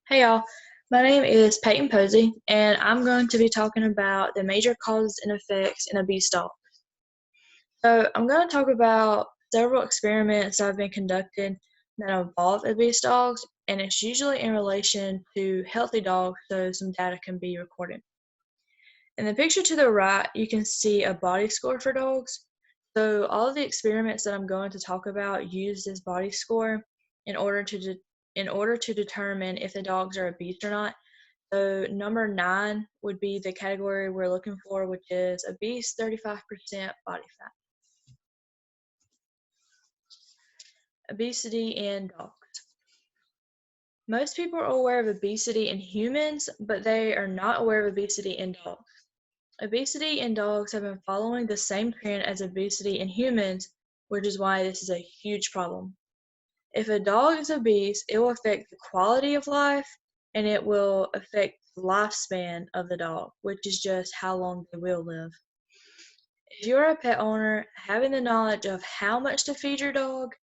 Hey y'all, my name is Peyton Posey, and I'm going to be talking about the major causes and effects in obese dogs. So, I'm going to talk about several experiments that have been conducted that involve obese dogs, and it's usually in relation to healthy dogs, so some data can be recorded. In the picture to the right, you can see a body score for dogs. So, all of the experiments that I'm going to talk about use this body score in order to determine if the dogs are obese or not. So number 9 would be the category we're looking for, which is obese 35% body fat. Obesity in dogs. Most people are aware of obesity in humans, but they are not aware of obesity in dogs. Obesity in dogs have been following the same trend as obesity in humans, which is why this is a huge problem. If a dog is obese, it will affect the quality of life and it will affect the lifespan of the dog, which is just how long they will live. If you're a pet owner, having the knowledge of how much to feed your dog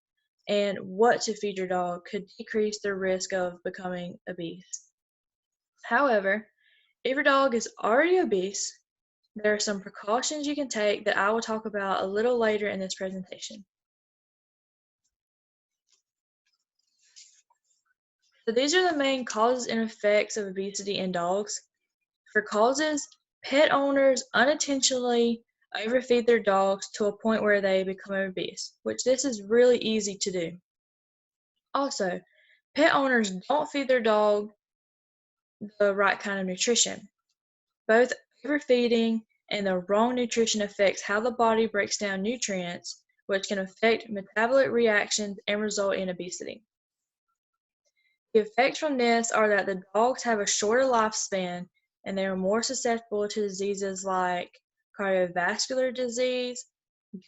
and what to feed your dog could decrease the risk of becoming obese. However, if your dog is already obese, there are some precautions you can take that I will talk about a little later in this presentation. So these are the main causes and effects of obesity in dogs. For causes, pet owners unintentionally overfeed their dogs to a point where they become obese, which this is really easy to do. Also, pet owners don't feed their dog the right kind of nutrition. Both overfeeding and the wrong nutrition affects how the body breaks down nutrients, which can affect metabolic reactions and result in obesity. The effects from this are that the dogs have a shorter lifespan and they are more susceptible to diseases like cardiovascular disease,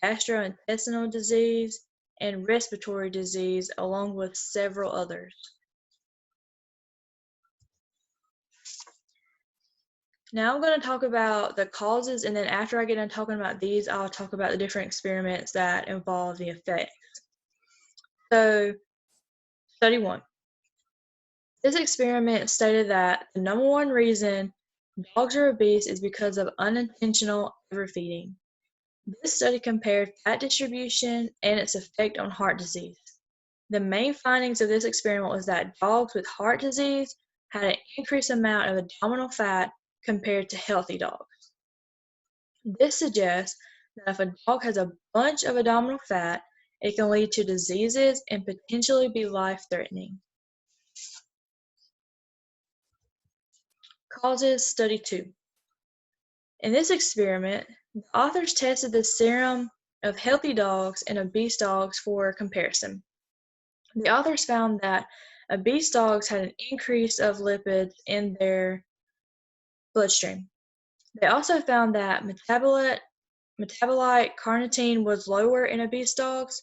gastrointestinal disease, and respiratory disease, along with several others. Now I'm going to talk about the causes, and then after I get done talking about these, I'll talk about the different experiments that involve the effects. So, study 1. This experiment stated that the number one reason dogs are obese is because of unintentional overfeeding. This study compared fat distribution and its effect on heart disease. The main findings of this experiment was that dogs with heart disease had an increased amount of abdominal fat compared to healthy dogs. This suggests that if a dog has a bunch of abdominal fat, it can lead to diseases and potentially be life-threatening. Causes Study 2. In this experiment, the authors tested the serum of healthy dogs and obese dogs for comparison. The authors found that obese dogs had an increase of lipids in their bloodstream. They also found that metabolite carnitine was lower in obese dogs.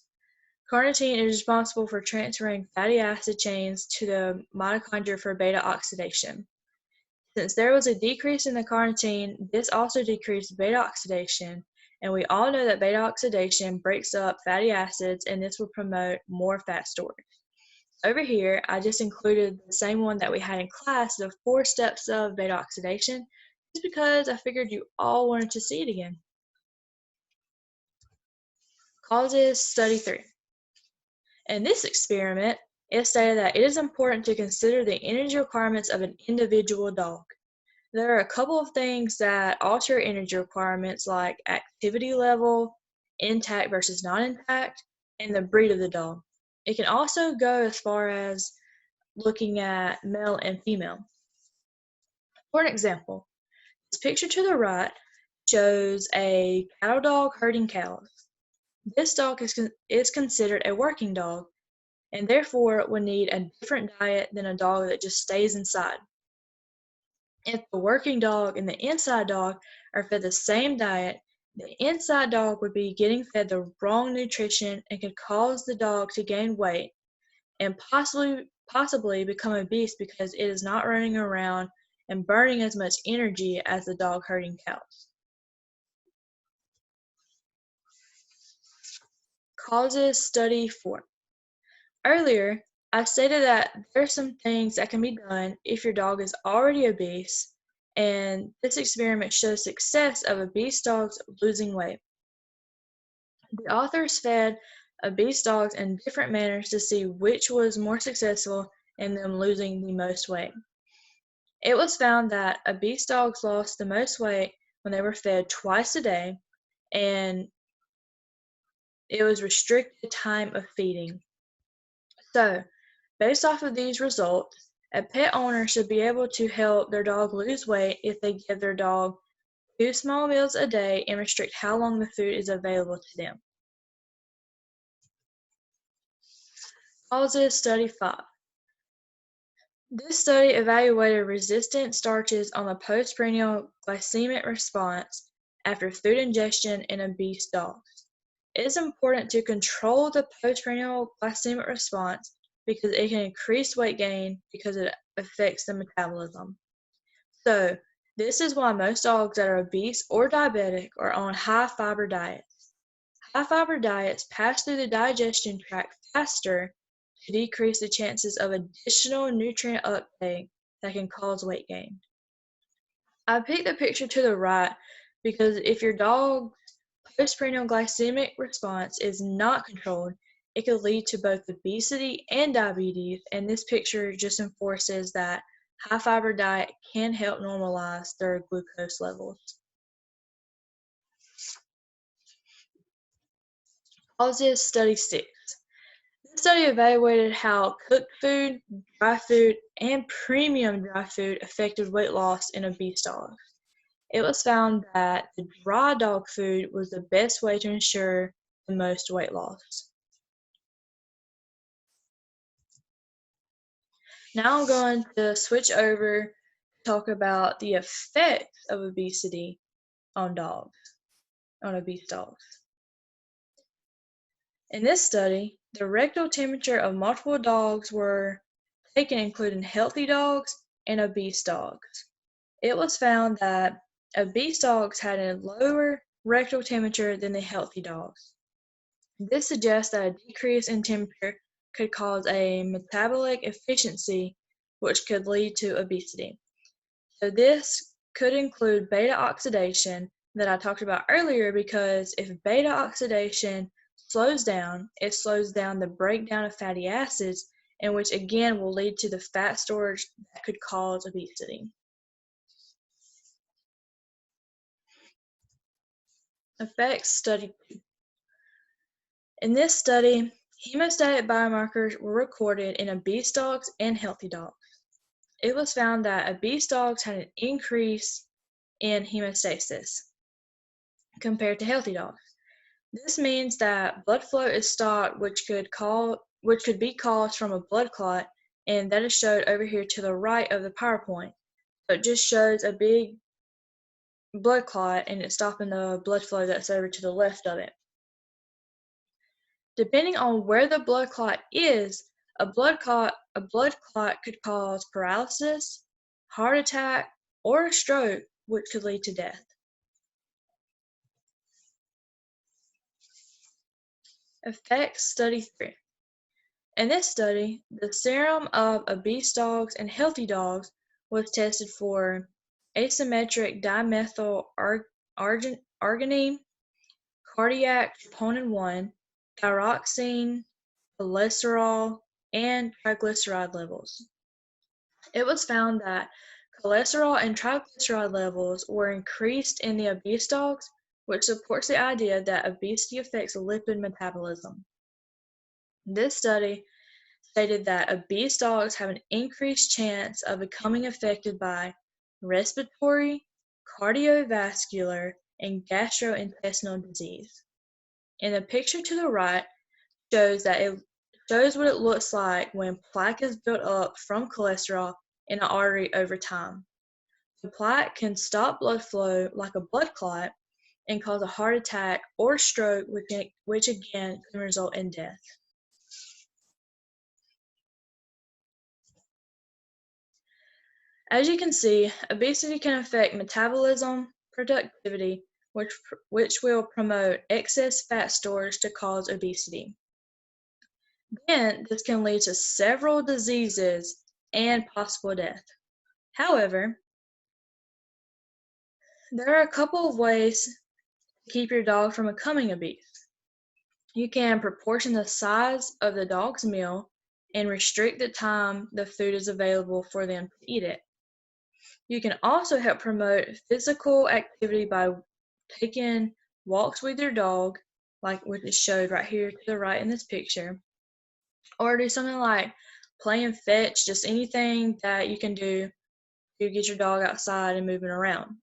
Carnitine is responsible for transferring fatty acid chains to the mitochondria for beta oxidation. Since there was a decrease in the carnitine, this also decreased beta oxidation, and we all know that beta oxidation breaks up fatty acids, and this will promote more fat storage. Over here, I just included the same one that we had in class, the 4 steps of beta oxidation, just because I figured you all wanted to see it again. Causes Study 3. In this experiment, it stated that it is important to consider the energy requirements of an individual dog. There are a couple of things that alter energy requirements, like activity level, intact versus non-intact, and the breed of the dog. It can also go as far as looking at male and female. For an example, this picture to the right shows a cattle dog herding cows. This dog is considered a working dog, and therefore would need a different diet than a dog that just stays inside. If the working dog and the inside dog are fed the same diet, the inside dog would be getting fed the wrong nutrition and could cause the dog to gain weight and possibly become obese because it is not running around and burning as much energy as the dog herding cows. Causes Study 4. Earlier, I stated that there are some things that can be done if your dog is already obese, and this experiment shows success of obese dogs losing weight. The authors fed obese dogs in different manners to see which was more successful in them losing the most weight. It was found that obese dogs lost the most weight when they were fed twice a day, and it was restricted time of feeding. So, based off of these results, a pet owner should be able to help their dog lose weight if they give their dog 2 small meals a day and restrict how long the food is available to them. Causes Study 5. This study evaluated resistant starches on the postprandial glycemic response after food ingestion in obese dogs. It is important to control the postprandial glycemic response because it can increase weight gain because it affects the metabolism. So, this is why most dogs that are obese or diabetic are on high fiber diets. High fiber diets pass through the digestion tract faster to decrease the chances of additional nutrient uptake that can cause weight gain. I picked the picture to the right because if your dog's postprandial glycemic response is not controlled, it could lead to both obesity and diabetes, and this picture just enforces that high fiber diet can help normalize their glucose levels. Causes Study 6. This study evaluated how cooked food, dry food, and premium dry food affected weight loss in obese dogs. It was found that the dry dog food was the best way to ensure the most weight loss. Now I'm going to switch over to talk about the effects of obesity on obese dogs. In this study, the rectal temperature of multiple dogs were taken, including healthy dogs and obese dogs. It was found that obese dogs had a lower rectal temperature than the healthy dogs. This suggests that a decrease in temperature could cause a metabolic efficiency, which could lead to obesity. So this could include beta oxidation that I talked about earlier, because if beta oxidation slows down, it slows down the breakdown of fatty acids, and which again will lead to the fat storage that could cause obesity. Effects Study 2. In this study, hemostatic biomarkers were recorded in obese dogs and healthy dogs. It was found that obese dogs had an increase in hemostasis compared to healthy dogs. This means that blood flow is stopped, which could be caused from a blood clot, and that is showed over here to the right of the PowerPoint. So it just shows a big blood clot, and it's stopping the blood flow that's over to the left of it. Depending on where the blood clot is, a blood clot could cause paralysis, heart attack, or a stroke, which could lead to death. Effects Study 3. In this study, the serum of obese dogs and healthy dogs was tested for asymmetric dimethylarginine, cardiac troponin 1, thyroxine, cholesterol, and triglyceride levels. It was found that cholesterol and triglyceride levels were increased in the obese dogs, which supports the idea that obesity affects lipid metabolism. This study stated that obese dogs have an increased chance of becoming affected by respiratory, cardiovascular, and gastrointestinal disease. And the picture to the right shows what it looks like when plaque is built up from cholesterol in an artery over time. The plaque can stop blood flow like a blood clot and cause a heart attack or stroke, which again can result in death. As you can see, obesity can affect metabolism, productivity, which will promote excess fat storage to cause obesity. Then this can lead to several diseases and possible death. However, there are a couple of ways to keep your dog from becoming obese. You can proportion the size of the dog's meal and restrict the time the food is available for them to eat it. You can also help promote physical activity by taking walks with your dog, like what is showed right here to the right in this picture, or do something like playing fetch, just anything that you can do to get your dog outside and moving around.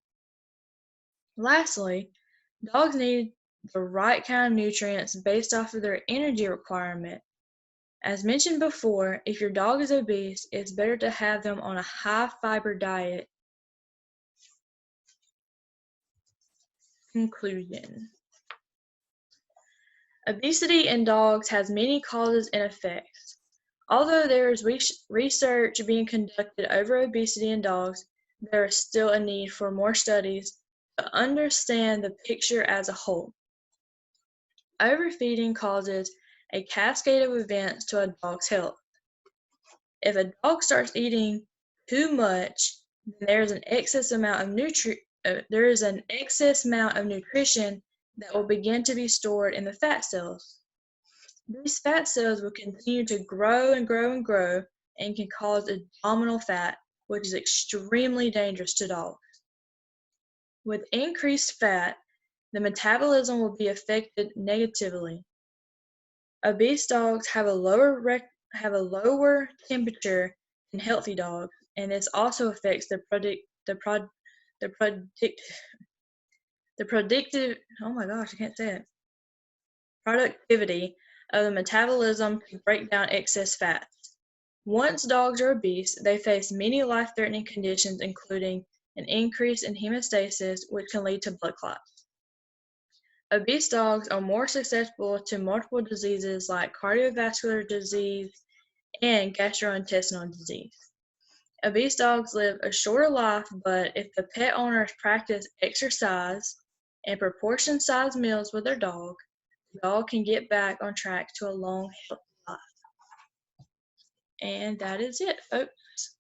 Lastly, dogs need the right kind of nutrients based off of their energy requirement. As mentioned before, if your dog is obese, it's better to have them on a high fiber diet. Conclusion. Obesity in dogs has many causes and effects. Although there is research being conducted over obesity in dogs, there is still a need for more studies to understand the picture as a whole. Overfeeding causes a cascade of events to a dog's health. If a dog starts eating too much, then there is an excess amount of nutrition that will begin to be stored in the fat cells. These fat cells will continue to grow and grow and grow and can cause abdominal fat, which is extremely dangerous to dogs. With increased fat, the metabolism will be affected negatively. Obese dogs have a lower temperature than healthy dogs, and this also affects the predict the predictive oh my gosh, I can't say it. Productivity of the metabolism to break down excess fats. Once dogs are obese, they face many life-threatening conditions, including an increase in hemostasis, which can lead to blood clots. Obese dogs are more susceptible to multiple diseases like cardiovascular disease and gastrointestinal disease. Obese dogs live a shorter life, but if the pet owners practice exercise and proportion-sized meals with their dog, the dog can get back on track to a long, healthy life. And that is it, folks.